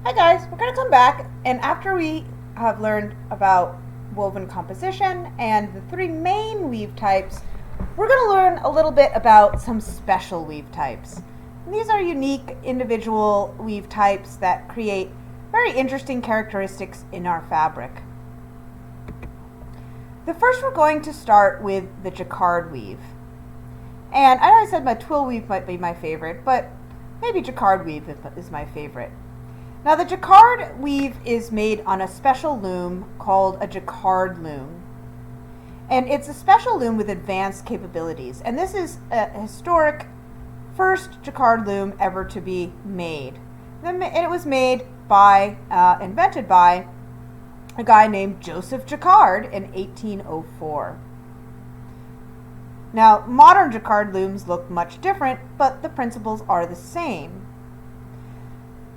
Hi guys, we're going to come back, and after we have learned about woven composition and the three main weave types, we're going to learn a little bit about some special weave types. And these are unique individual weave types that create very interesting characteristics in our fabric. The first, we're going to start with the jacquard weave. And I know I said my twill weave might be my favorite, but maybe jacquard weave is my favorite. Now the jacquard weave is made on a special loom called a jacquard loom. And it's a special loom with advanced capabilities. And this is a historic first jacquard loom ever to be made. And it was made by, invented by a guy named Joseph Jacquard in 1804. Now, modern jacquard looms look much different, but the principles are the same.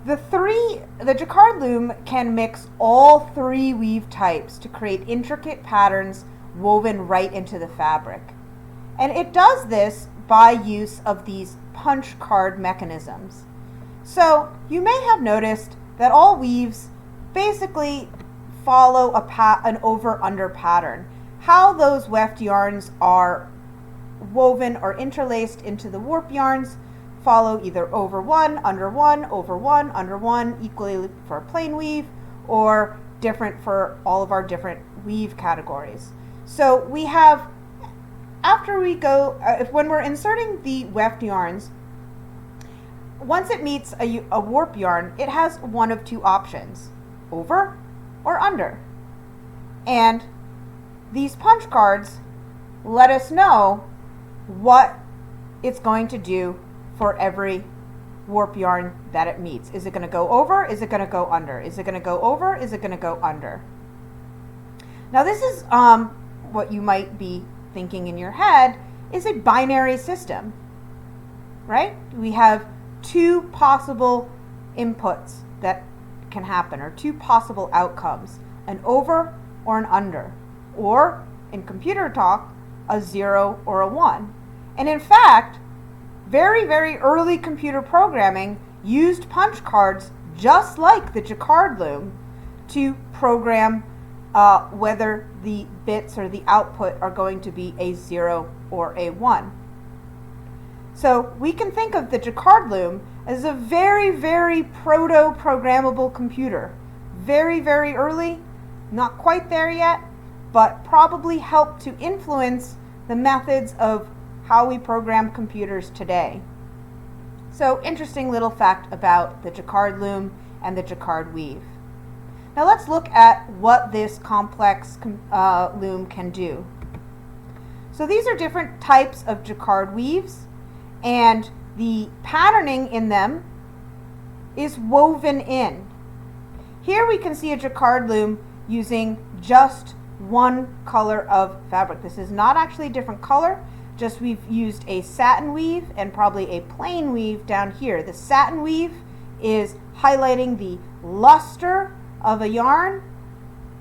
The jacquard loom can mix all three weave types to create intricate patterns woven right into the fabric. And it does this by use of these punch card mechanisms. So you may have noticed that all weaves basically follow an over-under pattern. How those weft yarns are woven or interlaced into the warp yarns follow either over one, under one, over one, under one, equally for a plain weave, or different for all of our different weave categories. So we have, after we go, when we're inserting the weft yarns, once it meets a warp yarn, it has one of two options, over or under. And these punch cards let us know what it's going to do for every warp yarn that it meets. Is it going to go over? Is it going to go under? Is it going to go over? Is it going to go under? Now this is what you might be thinking in your head is a binary system, right? We have two possible inputs that can happen, or two possible outcomes, an over or an under, or in computer talk, a 0 or a 1. And in fact, very, very early computer programming used punch cards just like the jacquard loom to program whether the bits or the output are going to be a 0 or a 1. So we can think of the jacquard loom as a very, very proto-programmable computer. Very, very early, not quite there yet, but probably helped to influence the methods of how we program computers today. So, interesting little fact about the jacquard loom and the jacquard weave. Now let's look at what this complex loom can do. So these are different types of jacquard weaves, and the patterning in them is woven in. Here we can see a jacquard loom using just one color of fabric. This is not actually a different color, just we've used a satin weave and probably a plain weave down here. The satin weave is highlighting the luster of a yarn,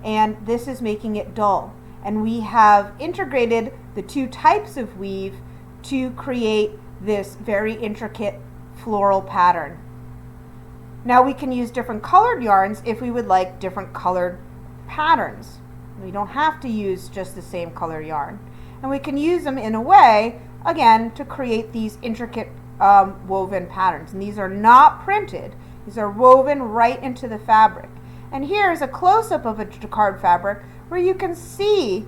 and this is making it dull. And we have integrated the two types of weave to create this very intricate floral pattern. Now we can use different colored yarns if we would like different colored patterns. We don't have to use just the same color yarn. And we can use them in a way, again, to create these intricate woven patterns. And these are not printed. These are woven right into the fabric. And here's a close-up of a jacquard fabric where you can see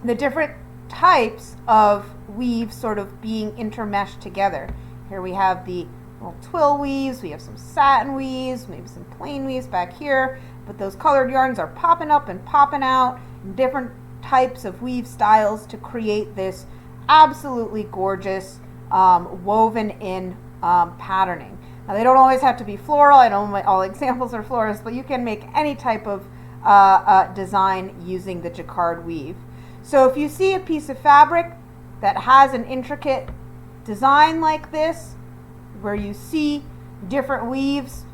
the different types of weaves sort of being intermeshed together. Here we have the little twill weaves, we have some satin weaves, maybe some plain weaves back here, but those colored yarns are popping up and popping out in different types of weave styles to create this absolutely gorgeous woven in patterning. Now they don't always have to be floral. I know all examples are florist, but you can make any type of design using the jacquard weave. So if you see a piece of fabric that has an intricate design like this, where you see different weaves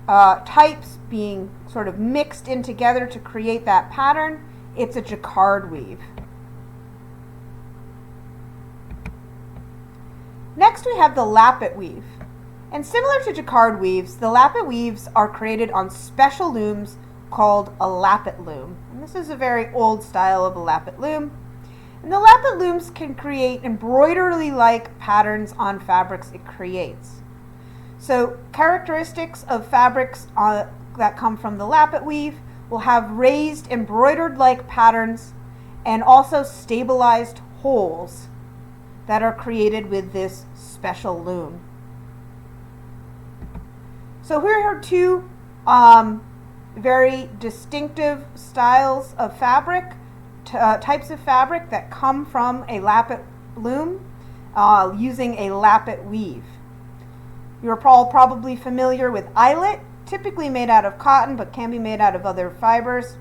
types being sort of mixed in together to create that pattern, it's a jacquard weave. Next we have the lappet weave. And similar to jacquard weaves, the lappet weaves are created on special looms called a lappet loom. And this is a very old style of a lappet loom. And the lappet looms can create embroidery-like patterns on fabrics it creates. So characteristics of fabrics that come from the lappet weave will have raised embroidered-like patterns and also stabilized holes that are created with this special loom. So here are two very distinctive styles of fabric, types of fabric that come from a lappet loom using a lappet weave. You're all probably familiar with eyelet, typically made out of cotton but can be made out of other fibers.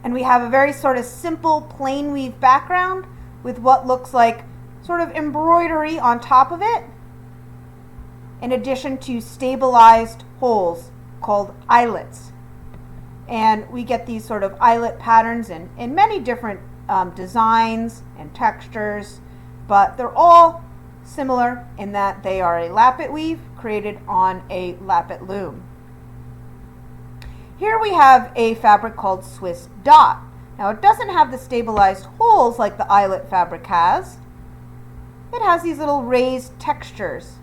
And we have a very sort of simple plain weave background with what looks like sort of embroidery on top of it, in addition to stabilized holes called eyelets. And we get these sort of eyelet patterns in many different designs and textures, but they're all similar in that they are a lappet weave created on a lappet loom. Here we have a fabric called Swiss dot. Now it doesn't have the stabilized holes like the eyelet fabric has. It has these little raised textures.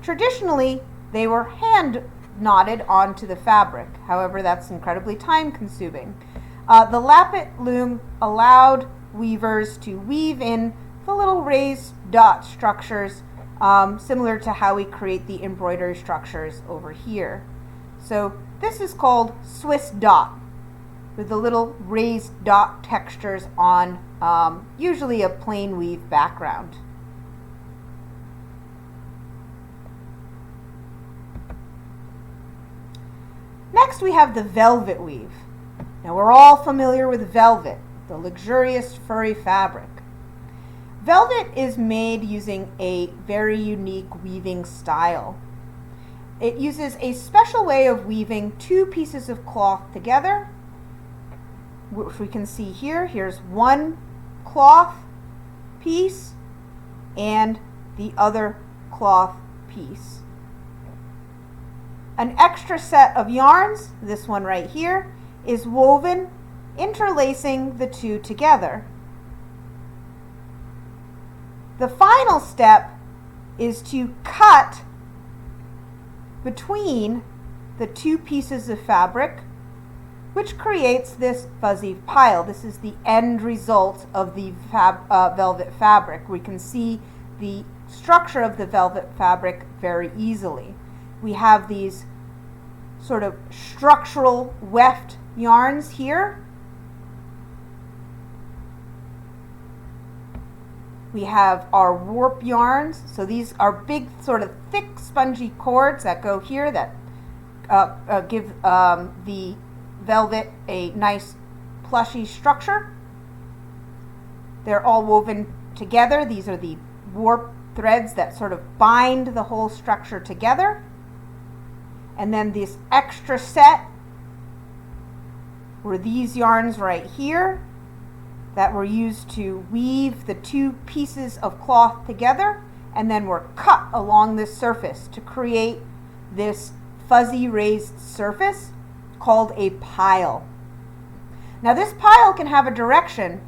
Traditionally, they were hand knotted onto the fabric. However, that's incredibly time consuming. The lappet loom allowed weavers to weave in the little raised dot structures similar to how we create the embroidery structures over here. So this is called Swiss dot, with the little raised dot textures on usually a plain weave background. Next we have the velvet weave. Now we're all familiar with velvet, the luxurious furry fabric. Velvet is made using a very unique weaving style. It uses a special way of weaving two pieces of cloth together, which we can see here. Here's one cloth piece and the other cloth piece. An extra set of yarns, this one right here, is woven, interlacing the two together. The final step is to cut between the two pieces of fabric, which creates this fuzzy pile. This is the end result of the velvet fabric. We can see the structure of the velvet fabric very easily. We have these sort of structural weft yarns here. We have our warp yarns. So these are big, sort of thick, spongy cords that go here that give the velvet a nice plushy structure. They're all woven together. These are the warp threads that sort of bind the whole structure together. And then this extra set were these yarns right here that were used to weave the two pieces of cloth together, and then were cut along this surface to create this fuzzy raised surface called a pile. Now this pile can have a direction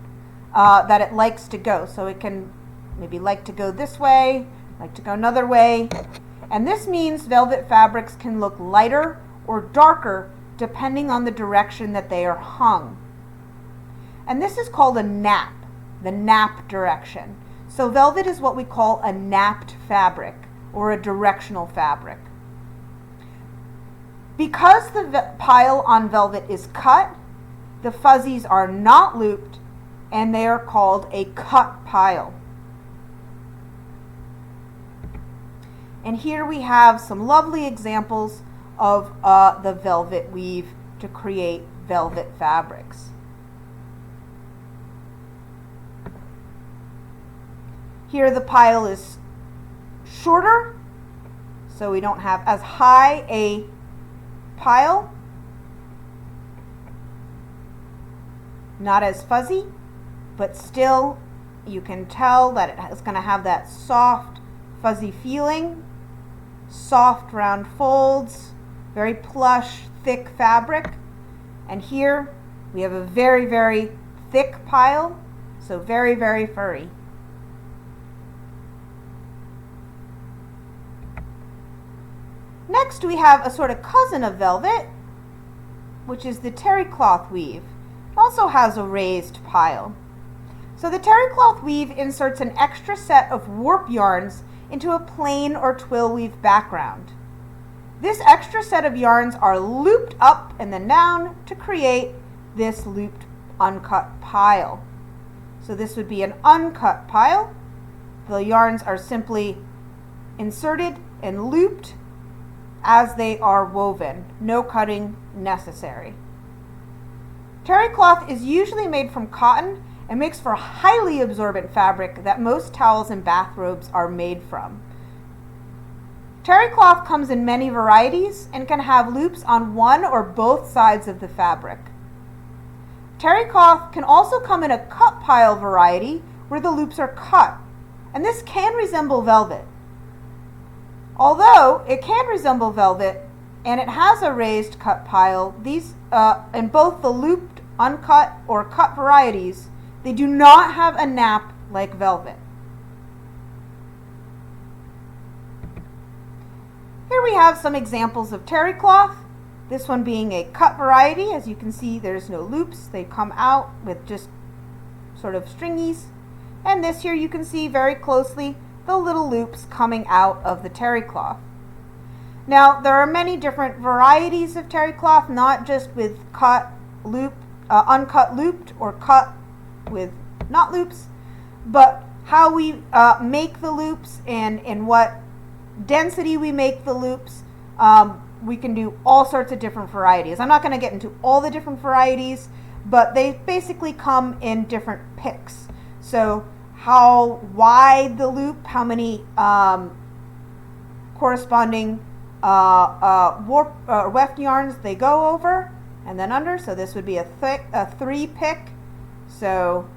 that it likes to go. So it can maybe like to go this way, like to go another way. And this means velvet fabrics can look lighter or darker depending on the direction that they are hung. And this is called a nap, the nap direction. So velvet is what we call a napped fabric or a directional fabric. Because the pile on velvet is cut, the fuzzies are not looped and they are called a cut pile. And here we have some lovely examples of the velvet weave to create velvet fabrics. Here the pile is shorter, so we don't have as high a pile, not as fuzzy, but still you can tell that it is going to have that soft, fuzzy feeling soft round folds, very plush, thick fabric. And here we have a very, very thick pile, so very, very furry. Next we have a sort of cousin of velvet, which is the terry cloth weave. It also has a raised pile. So the terry cloth weave inserts an extra set of warp yarns into a plain or twill weave background. This extra set of yarns are looped up and then down to create this looped uncut pile. So this would be an uncut pile. The yarns are simply inserted and looped as they are woven. No cutting necessary. Terry cloth is usually made from cotton and makes for highly absorbent fabric that most towels and bathrobes are made from. Terry cloth comes in many varieties and can have loops on one or both sides of the fabric. Terry cloth can also come in a cut pile variety where the loops are cut, and this can resemble velvet. Although it can resemble velvet and it has a raised cut pile, these in both the looped, uncut, or cut varieties, they do not have a nap like velvet. Here we have some examples of terry cloth. This one being a cut variety. As you can see, there's no loops. They come out with just sort of stringies. And this here you can see very closely the little loops coming out of the terry cloth. Now, there are many different varieties of terry cloth, not just with cut, loop, uncut looped, or cut with not loops, but how we make the loops and in what density we make the loops. We can do all sorts of different varieties. I'm not going to get into all the different varieties, but they basically come in different picks. So how wide the loop, how many corresponding weft yarns they go over and then under. So this would be a 3 pick. So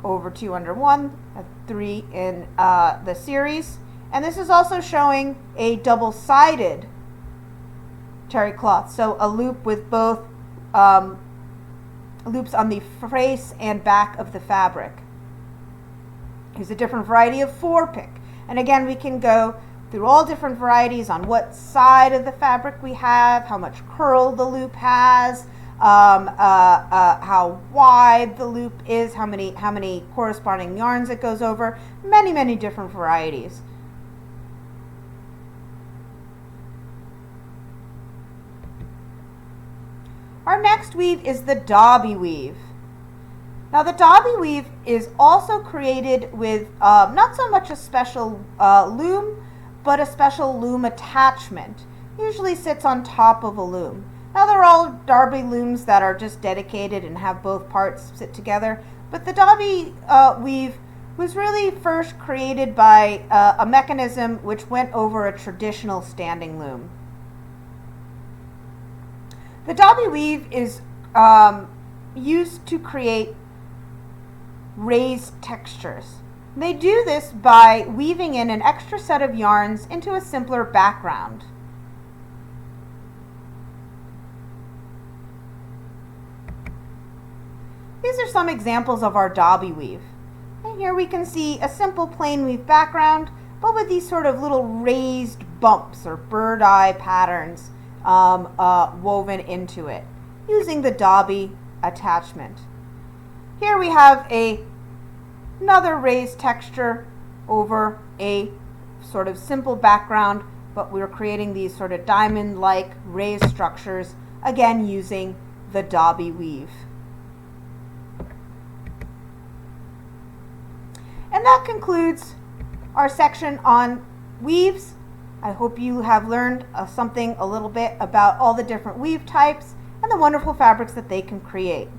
over 2 under 1, a 3 in the series. And this is also showing a double-sided terry cloth. So a loop with both loops on the face and back of the fabric. Here's a different variety of 4 pick. And again, we can go through all different varieties on what side of the fabric we have, how much curl the loop has, how wide the loop is, how many corresponding yarns it goes over, many different varieties. Our next weave is the dobby weave. Now the dobby weave is also created with not so much a special loom, but a special loom attachment. Usually sits on top of a loom. Now they're all dobby looms that are just dedicated and have both parts sit together, but the dobby weave was really first created by a mechanism which went over a traditional standing loom. The dobby weave is used to create raised textures. They do this by weaving in an extra set of yarns into a simpler background. These are some examples of our dobby weave. And here we can see a simple plain weave background, but with these sort of little raised bumps or bird eye patterns woven into it, using the dobby attachment. Here we have another raised texture over a sort of simple background, but we're creating these sort of diamond-like raised structures, again using the dobby weave. And that concludes our section on weaves. I hope you have learned something a little bit about all the different weave types and the wonderful fabrics that they can create.